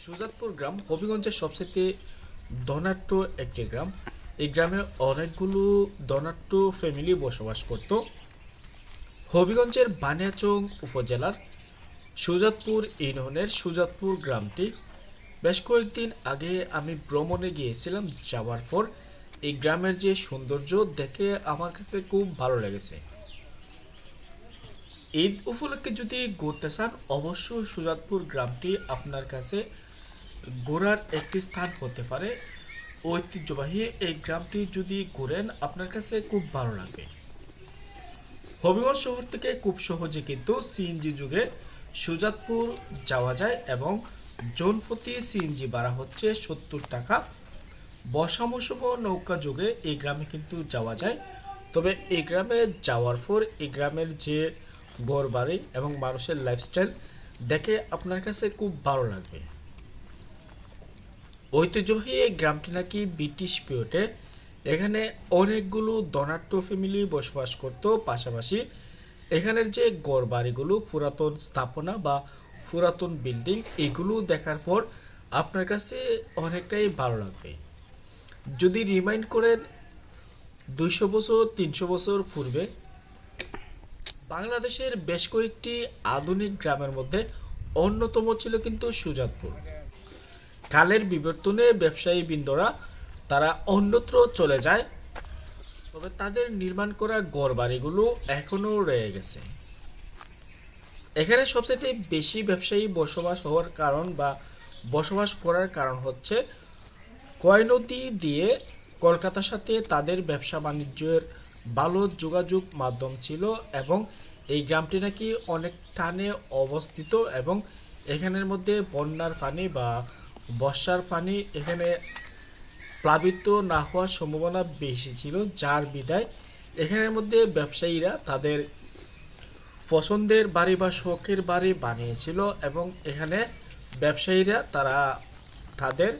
সুজাতপুর গ্রাম হবিগঞ্জের সবচেয়ে ধনাঢ্য একটি গ্রাম। এই গ্রামে অনেকগুলো ধনাঢ্য ফ্যামিলি বসবাস করত। হবিগঞ্জের বানিয়াচং উপজেলার সুজাতপুর ইউনিয়নের সুজাতপুর গ্রামটি বেশ কয়েকদিন আগে আমি ভ্রমণে গিয়েছিলাম। যাওয়ার পর এই গ্রামের যে সৌন্দর্য দেখে আমার কাছে খুব ভালো লেগেছে। ঈদ উপলক্ষে যদি ঘুরতে চান, অবশ্যই সুজাতপুর গ্রামটি আপনার কাছে ঘোরার একটি স্থান হতে পারে। ঐতিহ্যবাহী এই গ্রামটি যদি ঘুরেন, আপনার কাছে খুব ভালো লাগবে। হবিগঞ্জ শহর থেকে খুব সহজে কিন্তু সিএনজি যুগে সুজাতপুর যাওয়া যায় এবং জনপ্রতি সিএনজি ভাড়া হচ্ছে 70 টাকা। বর্ষা মৌসুমে নৌকা যুগে এই গ্রামে কিন্তু যাওয়া যায়। তবে এই গ্রামে যাওয়ার পর এই গ্রামের যে ঘরবাড়ি এবং মানুষের লাইফস্টাইল দেখে আপনার কাছে খুব ভালো লাগবে। ঐতিহ্যবাহী এই গ্রামটি নাকি ব্রিটিশ পিরিয়ডে এখানে অনেকগুলো ধনাঢ্য ফ্যামিলি বসবাস করত। পাশাপাশি এখানের যে ঘরবাড়িগুলো পুরাতন স্থাপনা বা পুরাতন বিল্ডিং, এগুলো দেখার পর আপনার কাছে অনেকটাই ভালো লাগবে। যদি রিমাইন্ড করেন 200 বছর 300 বছর পূর্বে বাংলাদেশের বেশ কয়েকটি আধুনিক গ্রামের মধ্যে অন্যতম ছিল কিন্তু সুজাতপুর। কালের বিবর্তনে ব্যবসায়ী বৃন্দরা তারা অন্যত্র চলে যায়, তবে তাদের নির্মাণ করা ঘরবাড়িগুলো এখনো রয়ে গেছে। এখানে সবচেয়ে বেশি ব্যবসায়ী বসবাস হওয়ার কারণ বা বসবাস করার কারণ হচ্ছে কয় নদী দিয়ে কলকাতার সাথে তাদের ব্যবসা বাণিজ্যের ভালো যোগাযোগ মাধ্যম ছিল এবং এই গ্রামটি নাকি অনেক টানে অবস্থিত এবং এখানের মধ্যে বন্যার পানি বা বর্ষার পানি এখানে প্লাবিত না হওয়ার সম্ভাবনা বেশি ছিল, যার বিদায় এখানের মধ্যে ব্যবসায়ীরা তাদের পছন্দের বাড়ি বা শখের বাড়ি বানিয়েছিল এবং এখানে ব্যবসায়ীরা তারা তাদের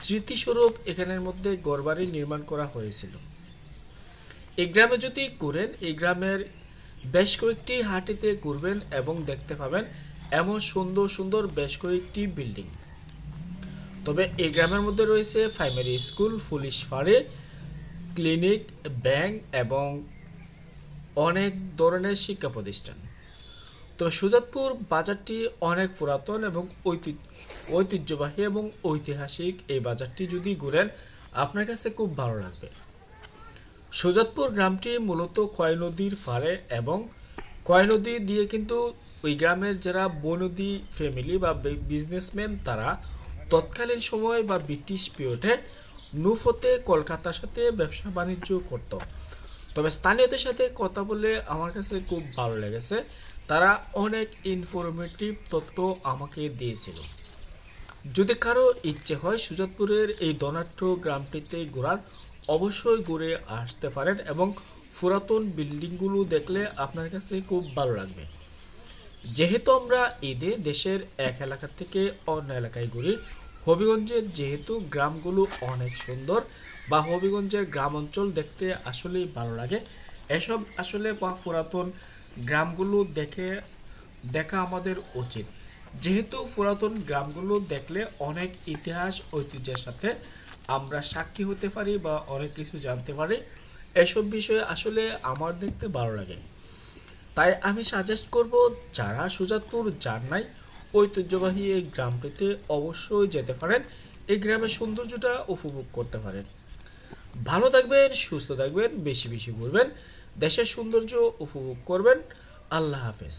স্মৃতিস্বরূপ এখানের মধ্যে ঘরবাড়ি নির্মাণ করা হয়েছিল। এই গ্রামে যদি ঘুরেন, এই গ্রামের বেশ কয়েকটি হাটিতে ঘুরবেন এবং দেখতে পাবেন এমন সুন্দর সুন্দর বেশ কয়েকটি বিল্ডিং। তবে এই গ্রামের মধ্যে রয়েছে প্রাইমারি স্কুল, পুলিশ ফাঁড়ি, ক্লিনিক, ব্যাংক এবং অনেক ধরনের শিক্ষা প্রতিষ্ঠান। তবে সুজাতপুর বাজারটি অনেক পুরাতন এবং ঐতিহ্যবাহী এবং ঐতিহাসিক। এই বাজারটি যদি ঘুরেন, আপনার কাছে খুব ভালো লাগবে। সুজাতপুর গ্রামটি মূলত কয় নদীর পাড়ে এবং কয় নদী দিয়ে কিন্তু ওই গ্রামের যারা বনদী ফ্যামিলি বা বিজনেসম্যান তারা তৎকালীন সময় বা ব্রিটিশ পিরিয়ডে নৌপথে কলকাতার সাথে ব্যবসা বাণিজ্য করত। তবে স্থানীয়দের সাথে কথা বলে আমার কাছে খুব ভালো লেগেছে, তারা অনেক ইনফরমেটিভ তথ্য আমাকে দিয়েছিল। যদি কারো ইচ্ছে হয় সুজাতপুরের এই ধনাঢ্য গ্রামটিতে ঘোরার, অবশ্যই ঘুরে আসতে পারেন এবং পুরাতন বিল্ডিংগুলো দেখলে আপনার কাছে খুব ভালো লাগবে। যেহেতু আমরা ঈদে দেশের এক এলাকা থেকে অন্য এলাকায় ঘুরি, হবিগঞ্জের যেহেতু গ্রামগুলো অনেক সুন্দর বা হবিগঞ্জের গ্রাম অঞ্চল দেখতে আসলেই ভালো লাগে, এসব আসলে বা পুরাতন গ্রামগুলো দেখা আমাদের উচিত। যেহেতু পুরাতন গ্রামগুলো দেখলে অনেক ইতিহাস ঐতিহ্যের সাথে আমরা সাক্ষী হতে পারি বা অনেক কিছু জানতে পারি। এসব বিষয়ে আসলে আমার দেখতে ভালো লাগে। তাই আমি সাজেস্ট করব, যারা সুজাতপুর যান নাই, ঐতিহ্যবাহী এই গ্রামটিতে অবশ্যই যেতে পারেন। এই গ্রামের সৌন্দর্যটা উপভোগ করতে পারেন। ভালো থাকবেন, সুস্থ থাকবেন, বেশি বেশি ঘুরবেন, দেশের সৌন্দর্য উপভোগ করবেন। আল্লাহ হাফেজ।